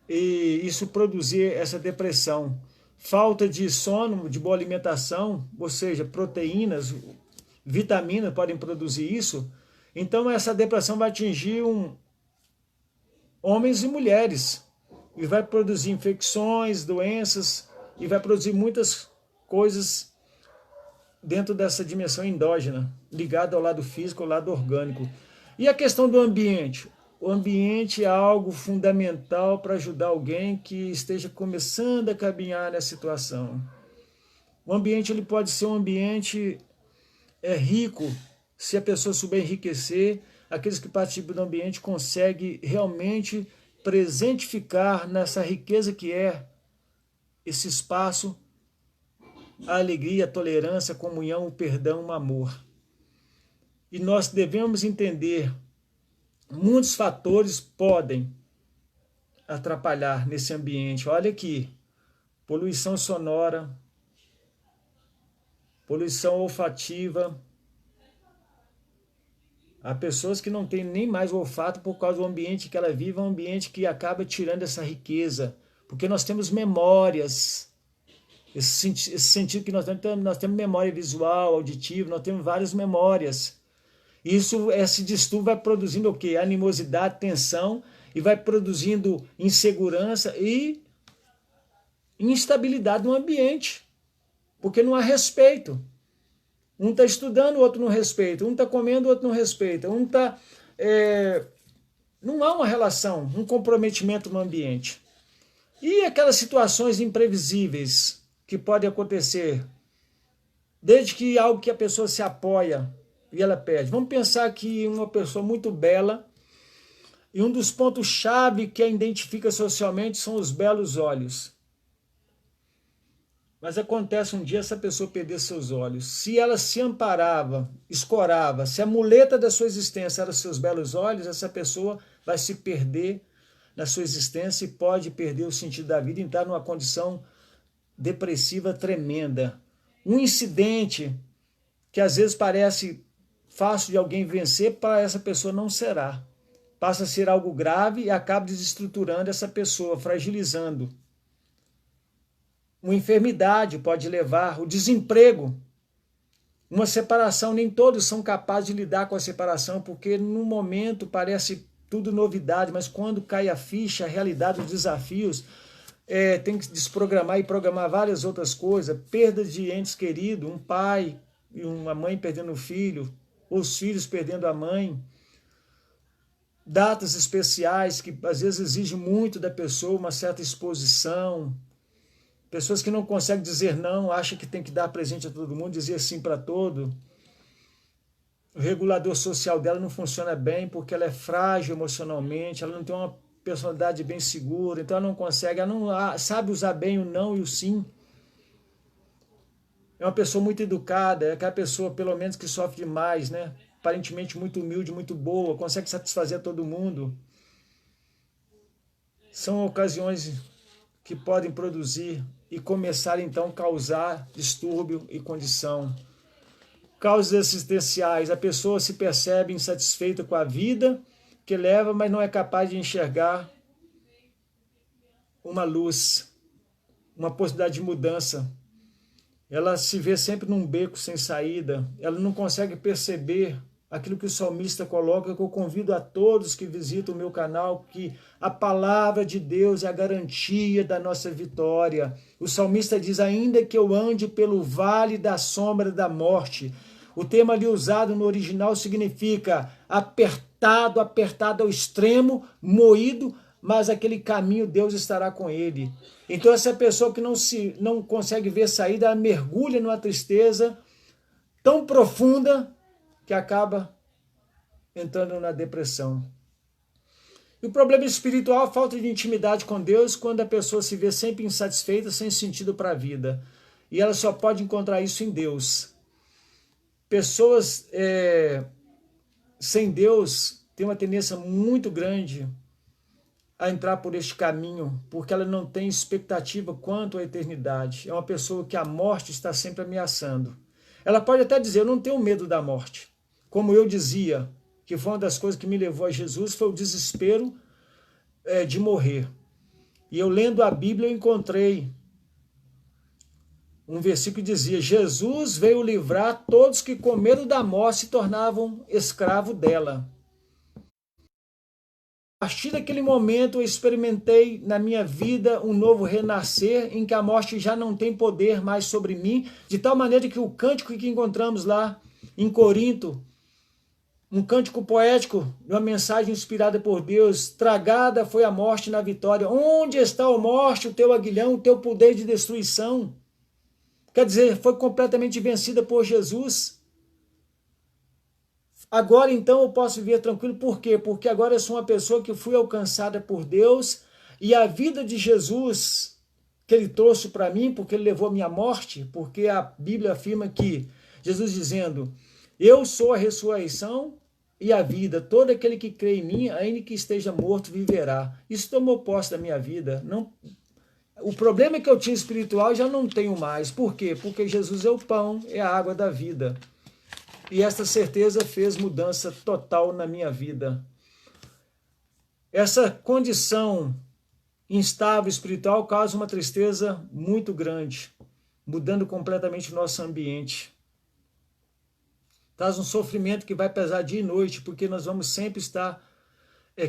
e isso produzir essa depressão. Falta de sono, de boa alimentação, ou seja, proteínas, vitaminas podem produzir isso. Então essa depressão vai atingir homens e mulheres e vai produzir infecções, doenças e vai produzir muitas coisas dentro dessa dimensão endógena, ligada ao lado físico, ao lado orgânico. E a questão do ambiente? O ambiente é algo fundamental para ajudar alguém que esteja começando a caminhar nessa situação. O ambiente ele pode ser um ambiente rico. Se a pessoa souber enriquecer, aqueles que participam do ambiente conseguem realmente presentificar nessa riqueza que é esse espaço, a alegria, a tolerância, a comunhão, o perdão, o amor. E nós devemos entender, muitos fatores podem atrapalhar nesse ambiente. Olha aqui, poluição sonora, poluição olfativa. Há pessoas que não têm nem mais o olfato por causa do ambiente que ela vive, é um ambiente que acaba tirando essa riqueza, porque nós temos memórias, esse sentido que nós temos memória visual, auditiva, nós temos várias memórias. Esse distúrbio vai produzindo o quê? Animosidade, tensão, e vai produzindo insegurança e instabilidade no ambiente, porque não há respeito. Um está estudando, o outro não respeita. Um está comendo, o outro não respeita. Não há uma relação, um comprometimento no ambiente. E aquelas situações imprevisíveis que podem acontecer, desde que algo que a pessoa se apoia e ela perde. Vamos pensar que uma pessoa muito bela, e um dos pontos-chave que a identifica socialmente são os belos olhos. Mas acontece um dia essa pessoa perder seus olhos. Se ela se amparava, escorava, se a muleta da sua existência era os seus belos olhos, essa pessoa vai se perder na sua existência e pode perder o sentido da vida e entrar numa condição depressiva tremenda. Um incidente que às vezes parece fácil de alguém vencer, para essa pessoa não será. Passa a ser algo grave e acaba desestruturando essa pessoa, fragilizando. Uma enfermidade pode levar, o desemprego. Uma separação, nem todos são capazes de lidar com a separação, porque no momento parece tudo novidade, mas quando cai a ficha, a realidade, os desafios, tem que desprogramar e programar várias outras coisas, perda de entes queridos, um pai e uma mãe perdendo o filho, os filhos perdendo a mãe, datas especiais que às vezes exigem muito da pessoa, uma certa exposição, pessoas que não conseguem dizer não, acham que tem que dar presente a todo mundo, dizer sim para todo. O regulador social dela não funciona bem porque ela é frágil emocionalmente, ela não tem uma personalidade bem segura, então ela não consegue, ela não sabe usar bem o não e o sim. É uma pessoa muito educada, é aquela pessoa, pelo menos, que sofre demais, né? Aparentemente muito humilde, muito boa, consegue satisfazer todo mundo. São ocasiões que podem produzir e começar, então, a causar distúrbio e condição. Causas existenciais, a pessoa se percebe insatisfeita com a vida que leva, mas não é capaz de enxergar uma luz, uma possibilidade de mudança. Ela se vê sempre num beco sem saída, ela não consegue perceber aquilo que o salmista coloca, que eu convido a todos que visitam o meu canal, que a palavra de Deus é a garantia da nossa vitória. O salmista diz, ainda que eu ande pelo vale da sombra da morte. O termo ali usado no original significa apertado, apertado ao extremo, moído, mas aquele caminho Deus estará com ele. Então essa pessoa que não consegue ver saída, ela mergulha numa tristeza tão profunda que acaba entrando na depressão. E o problema espiritual é a falta de intimidade com Deus, quando a pessoa se vê sempre insatisfeita, sem sentido para a vida. E ela só pode encontrar isso em Deus. Pessoas sem Deus têm uma tendência muito grande a entrar por este caminho, porque ela não tem expectativa quanto à eternidade. É uma pessoa que a morte está sempre ameaçando. Ela pode até dizer, eu não tenho medo da morte. Como eu dizia, que foi uma das coisas que me levou a Jesus, foi o desespero de morrer. E eu lendo a Bíblia, eu encontrei um versículo que dizia, Jesus veio livrar todos que com medo da morte se tornavam escravos dela. A partir daquele momento eu experimentei na minha vida um novo renascer, em que a morte já não tem poder mais sobre mim, de tal maneira que o cântico que encontramos lá em Corinto, um cântico poético, uma mensagem inspirada por Deus, tragada foi a morte na vitória. Onde está a morte, o teu aguilhão, o teu poder de destruição? Quer dizer, foi completamente vencida por Jesus. Agora então eu posso viver tranquilo, por quê? Porque agora eu sou uma pessoa que fui alcançada por Deus e a vida de Jesus que ele trouxe para mim, porque ele levou a minha morte, porque a Bíblia afirma que Jesus dizendo, eu sou a ressurreição e a vida, todo aquele que crê em mim, ainda que esteja morto, viverá. Isso tomou posse da minha vida. Não, o problema que eu tinha espiritual já não tenho mais. Por quê? Porque Jesus é o pão, é a água da vida. E essa certeza fez mudança total na minha vida. Essa condição instável espiritual causa uma tristeza muito grande, mudando completamente o nosso ambiente. Traz um sofrimento que vai pesar dia e noite, porque nós vamos sempre estar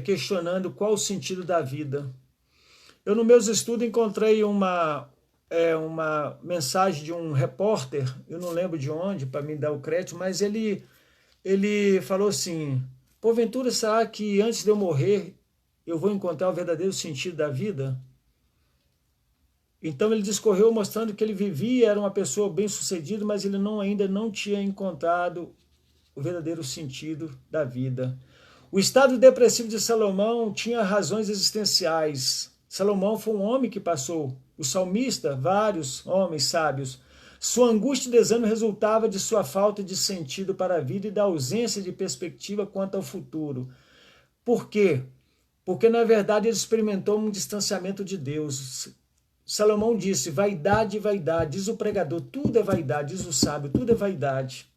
questionando qual o sentido da vida. Eu, nos meus estudos, encontrei uma mensagem de um repórter, eu não lembro de onde, para me dar o crédito, mas ele falou assim, porventura será que antes de eu morrer, eu vou encontrar o verdadeiro sentido da vida? Então ele discorreu mostrando que ele vivia, era uma pessoa bem-sucedida, mas ele ainda não tinha encontrado o verdadeiro sentido da vida. O estado depressivo de Salomão tinha razões existenciais. Salomão foi um homem que passou, o salmista, vários homens sábios. Sua angústia e desânimo resultava de sua falta de sentido para a vida e da ausência de perspectiva quanto ao futuro. Por quê? Porque, na verdade, ele experimentou um distanciamento de Deus. Salomão disse, vaidade, vaidade, diz o pregador, tudo é vaidade, diz o sábio, tudo é vaidade.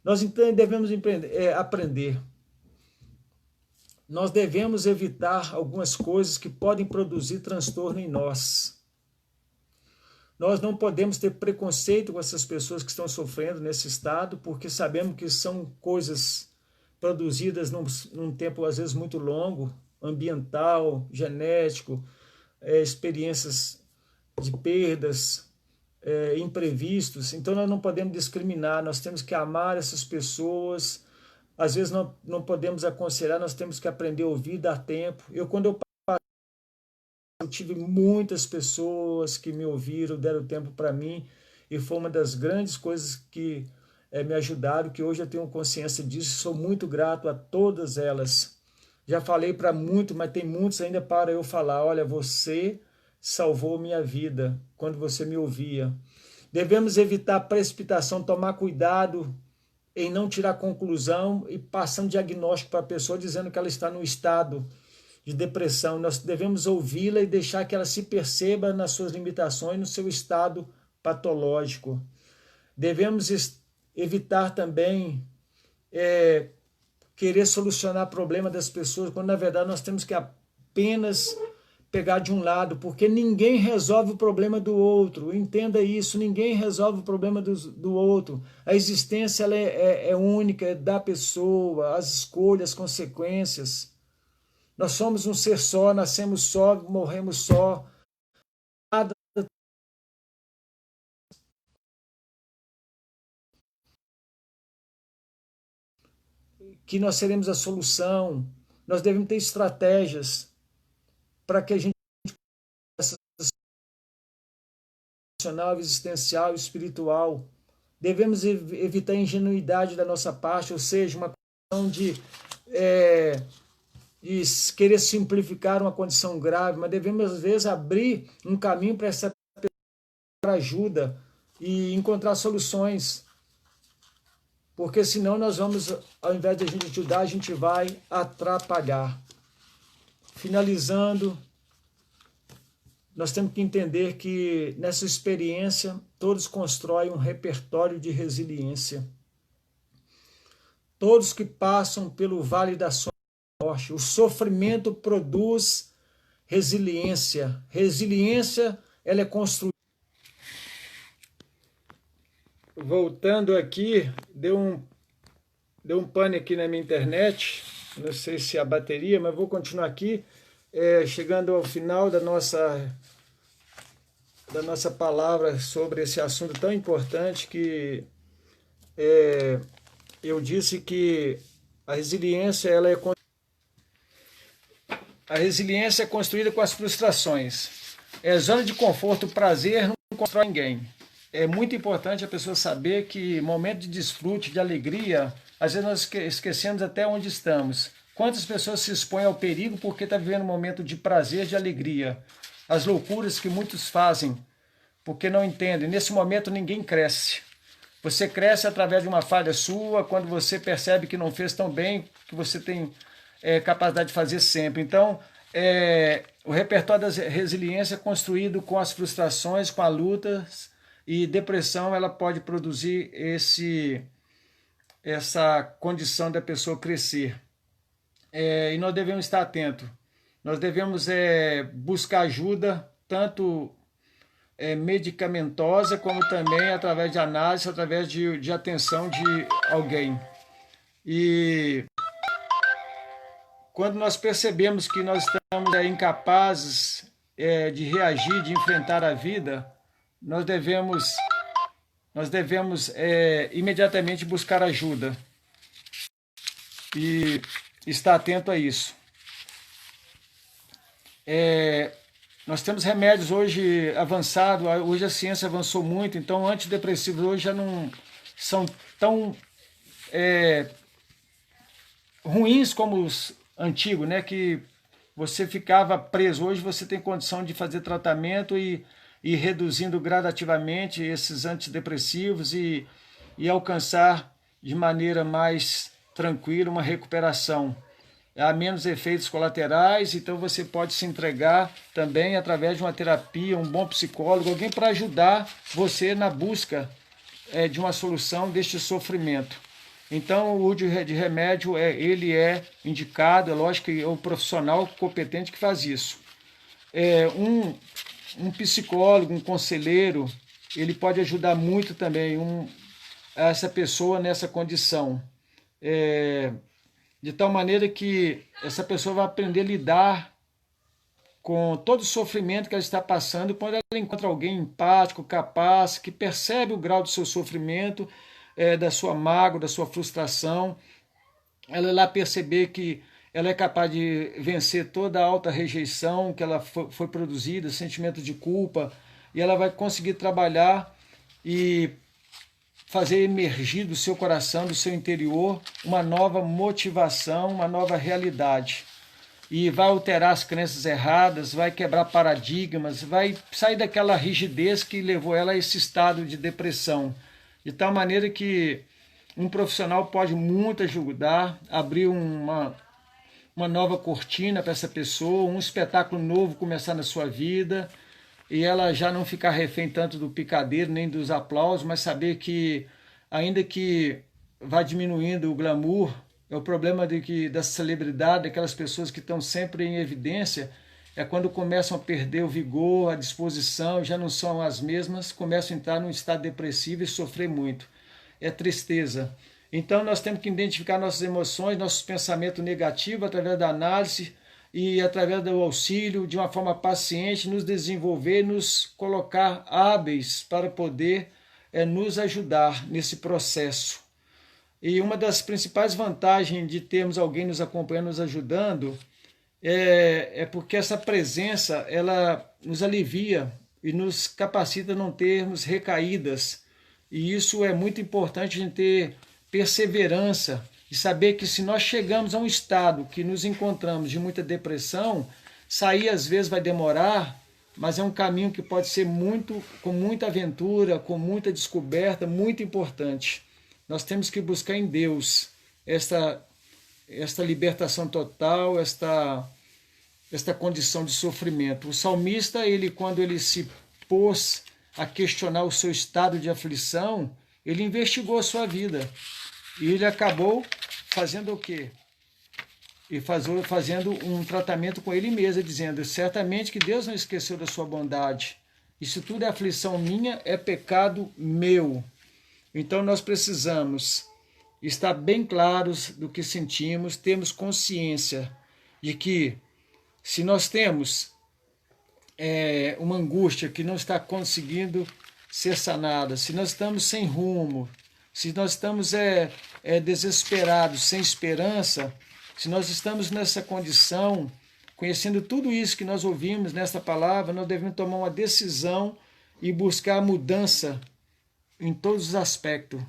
Nós então devemos aprender. Nós devemos evitar algumas coisas que podem produzir transtorno em nós. Nós não podemos ter preconceito com essas pessoas que estão sofrendo nesse estado, porque sabemos que são coisas produzidas num tempo, às vezes, muito longo, ambiental, genético, experiências de perdas, imprevistos. Então, nós não podemos discriminar, nós temos que amar essas pessoas. Às vezes, não podemos aconselhar, nós temos que aprender a ouvir, dar tempo. Quando eu tive muitas pessoas que me ouviram, deram tempo para mim, e foi uma das grandes coisas que me ajudaram, que hoje eu tenho consciência disso, sou muito grato a todas elas. Já falei para muito, mas tem muitos ainda para eu falar. Olha, você salvou minha vida quando você me ouvia. Devemos evitar precipitação, tomar cuidado em não tirar conclusão e passando diagnóstico para a pessoa dizendo que ela está no estado de depressão. Nós devemos ouvi-la e deixar que ela se perceba nas suas limitações, no seu estado patológico. Devemos evitar também querer solucionar o problema das pessoas, quando na verdade nós temos que apenas pegar de um lado, porque ninguém resolve o problema do outro. Entenda isso, ninguém resolve o problema do outro. A existência ela é única, é da pessoa, as escolhas, as consequências. Nós somos um ser só, nascemos só, morremos só. Nada que nós seremos a solução. Nós devemos ter estratégias para que a gente possa emocional, existencial, espiritual. Devemos evitar a ingenuidade da nossa parte, ou seja, uma questão de querer simplificar uma condição grave, mas devemos, às vezes, abrir um caminho para essa pessoa ajuda e encontrar soluções. Porque senão nós vamos, ao invés de a gente ajudar, a gente vai atrapalhar. Finalizando, nós temos que entender que nessa experiência todos constroem um repertório de resiliência. Todos que passam pelo vale da sombra da morte, o sofrimento produz resiliência. Resiliência, ela é construída. Voltando aqui, deu um pane aqui na minha internet, não sei se é a bateria, mas vou continuar aqui, chegando ao final da nossa palavra sobre esse assunto tão importante que eu disse que a resiliência é construída com as frustrações. Zona de conforto, prazer não constrói ninguém. É muito importante a pessoa saber que momento de desfrute, de alegria, às vezes nós esquecemos até onde estamos. Quantas pessoas se expõem ao perigo porque está vivendo um momento de prazer, de alegria. As loucuras que muitos fazem porque não entendem. Nesse momento ninguém cresce. Você cresce através de uma falha sua, quando você percebe que não fez tão bem, que você tem capacidade de fazer sempre. Então, o repertório da resiliência é construído com as frustrações, com as lutas, e depressão ela pode produzir essa condição da pessoa crescer. E nós devemos estar atentos. Nós devemos buscar ajuda, tanto medicamentosa, como também através de análise, através de atenção de alguém. E quando nós percebemos que nós estamos incapazes de reagir, de enfrentar a vida, nós devemos imediatamente buscar ajuda e estar atento a isso. Nós temos remédios hoje avançados, hoje a ciência avançou muito, então antidepressivos hoje já não são tão ruins como os antigos, né? Que você ficava preso. Hoje você tem condição de fazer tratamento e reduzindo gradativamente esses antidepressivos e alcançar de maneira mais tranquila uma recuperação. Há menos efeitos colaterais, então você pode se entregar também através de uma terapia, um bom psicólogo, alguém para ajudar você na busca de uma solução deste sofrimento. Então o uso de remédio ele é indicado, é lógico que é um profissional competente que faz isso. um psicólogo, um conselheiro, ele pode ajudar muito também essa pessoa nessa condição. De tal maneira que essa pessoa vai aprender a lidar com todo o sofrimento que ela está passando, quando ela encontra alguém empático, capaz, que percebe o grau do seu sofrimento, da sua mágoa, da sua frustração, ela vai lá perceber que ela é capaz de vencer toda a alta rejeição que ela foi produzida, sentimento de culpa, e ela vai conseguir trabalhar e fazer emergir do seu coração, do seu interior, uma nova motivação, uma nova realidade. E vai alterar as crenças erradas, vai quebrar paradigmas, vai sair daquela rigidez que levou ela a esse estado de depressão. De tal maneira que um profissional pode muito ajudar, abrir uma nova cortina para essa pessoa, um espetáculo novo começar na sua vida, e ela já não ficar refém tanto do picadeiro, nem dos aplausos, mas saber que, ainda que vá diminuindo o glamour, é o problema da celebridade, daquelas pessoas que estão sempre em evidência, é quando começam a perder o vigor, a disposição, já não são as mesmas, começam a entrar num estado depressivo e sofrer muito. É tristeza. Então nós temos que identificar nossas emoções, nossos pensamentos negativos através da análise e através do auxílio, de uma forma paciente, nos desenvolver, nos colocar hábeis para poder nos ajudar nesse processo. E uma das principais vantagens de termos alguém nos acompanhando, nos ajudando, é porque essa presença ela nos alivia e nos capacita a não termos recaídas. E isso é muito importante, a gente ter perseverança e saber que se nós chegamos a um estado que nos encontramos de muita depressão, sair às vezes vai demorar, mas é um caminho que pode ser com muita aventura, com muita descoberta, muito importante. Nós temos que buscar em Deus esta libertação total, esta condição de sofrimento. O salmista, quando ele se pôs a questionar o seu estado de aflição, ele investigou a sua vida. E ele acabou fazendo o quê? E fazendo um tratamento com ele mesmo, dizendo, certamente que Deus não esqueceu da sua bondade. Isso tudo é aflição minha, é pecado meu. Então nós precisamos estar bem claros do que sentimos, termos consciência de que se nós temos uma angústia que não está conseguindo ser sanada, se nós estamos sem rumo, se nós estamos desesperados, sem esperança, se nós estamos nessa condição, conhecendo tudo isso que nós ouvimos nesta palavra, nós devemos tomar uma decisão e buscar a mudança em todos os aspectos,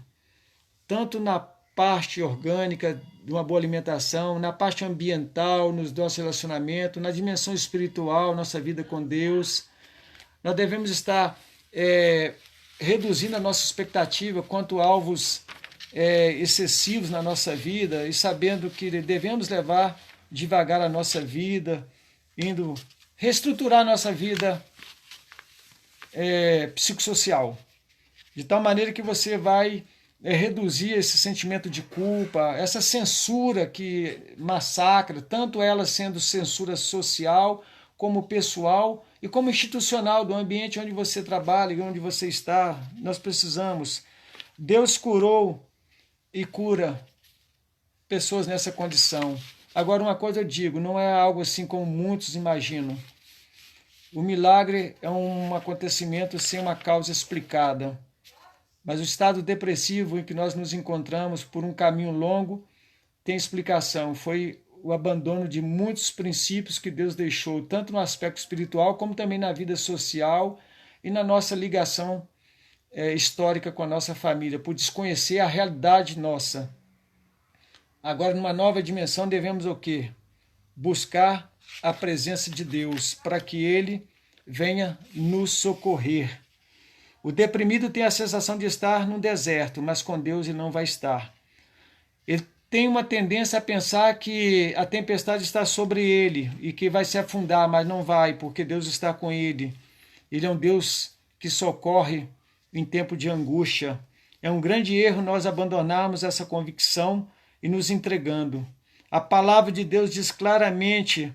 tanto na parte orgânica de uma boa alimentação, na parte ambiental, nos nossos relacionamentos, na dimensão espiritual, nossa vida com Deus. Nós devemos estar reduzindo a nossa expectativa quanto a alvos excessivos na nossa vida e sabendo que devemos levar devagar a nossa vida, indo reestruturar a nossa vida psicossocial, de tal maneira que você vai reduzir esse sentimento de culpa, essa censura que massacra, tanto ela sendo censura social, como pessoal e como institucional do ambiente onde você trabalha e onde você está. Nós precisamos. Deus curou e cura pessoas nessa condição. Agora, uma coisa eu digo, não é algo assim como muitos imaginam. O milagre é um acontecimento sem uma causa explicada. Mas o estado depressivo em que nós nos encontramos por um caminho longo tem explicação. Foi o abandono de muitos princípios que Deus deixou, tanto no aspecto espiritual, como também na vida social e na nossa ligação histórica com a nossa família, por desconhecer a realidade nossa. Agora, numa nova dimensão, devemos o quê? Buscar a presença de Deus, para que Ele venha nos socorrer. O deprimido tem a sensação de estar num deserto, mas com Deus ele não vai estar. Ele tem uma tendência a pensar que a tempestade está sobre ele e que vai se afundar, mas não vai, porque Deus está com ele. Ele é um Deus que socorre em tempo de angústia. É um grande erro nós abandonarmos essa convicção e nos entregando. A palavra de Deus diz claramente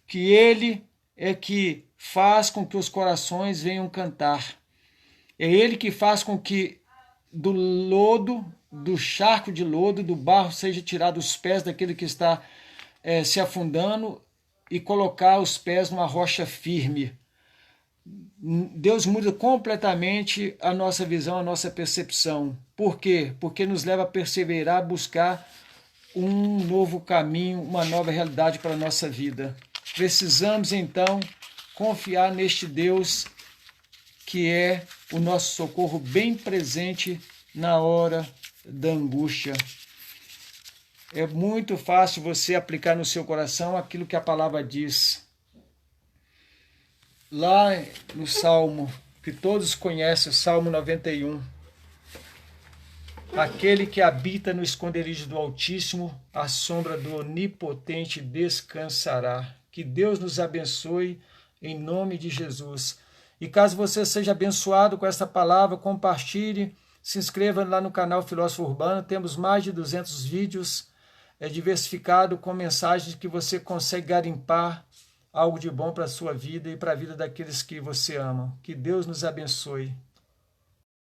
que Ele é que faz com que os corações venham cantar. É Ele que faz com que do lodo, do charco de lodo, do barro, seja tirado os pés daquele que está se afundando e colocar os pés numa rocha firme. Deus muda completamente a nossa visão, a nossa percepção. Por quê? Porque nos leva a perseverar, a buscar um novo caminho, uma nova realidade para a nossa vida. Precisamos, então, confiar neste Deus que é o nosso socorro bem presente na hora da angústia. É muito fácil você aplicar no seu coração aquilo que a palavra diz. Lá no Salmo, que todos conhecem, o Salmo 91. Aquele que habita no esconderijo do Altíssimo, à sombra do Onipotente descansará. Que Deus nos abençoe em nome de Jesus. E caso você seja abençoado com esta palavra, compartilhe, se inscreva lá no canal Filósofo Urbano. Temos mais de 200 vídeos diversificados com mensagens que você consegue garimpar algo de bom para a sua vida e para a vida daqueles que você ama. Que Deus nos abençoe.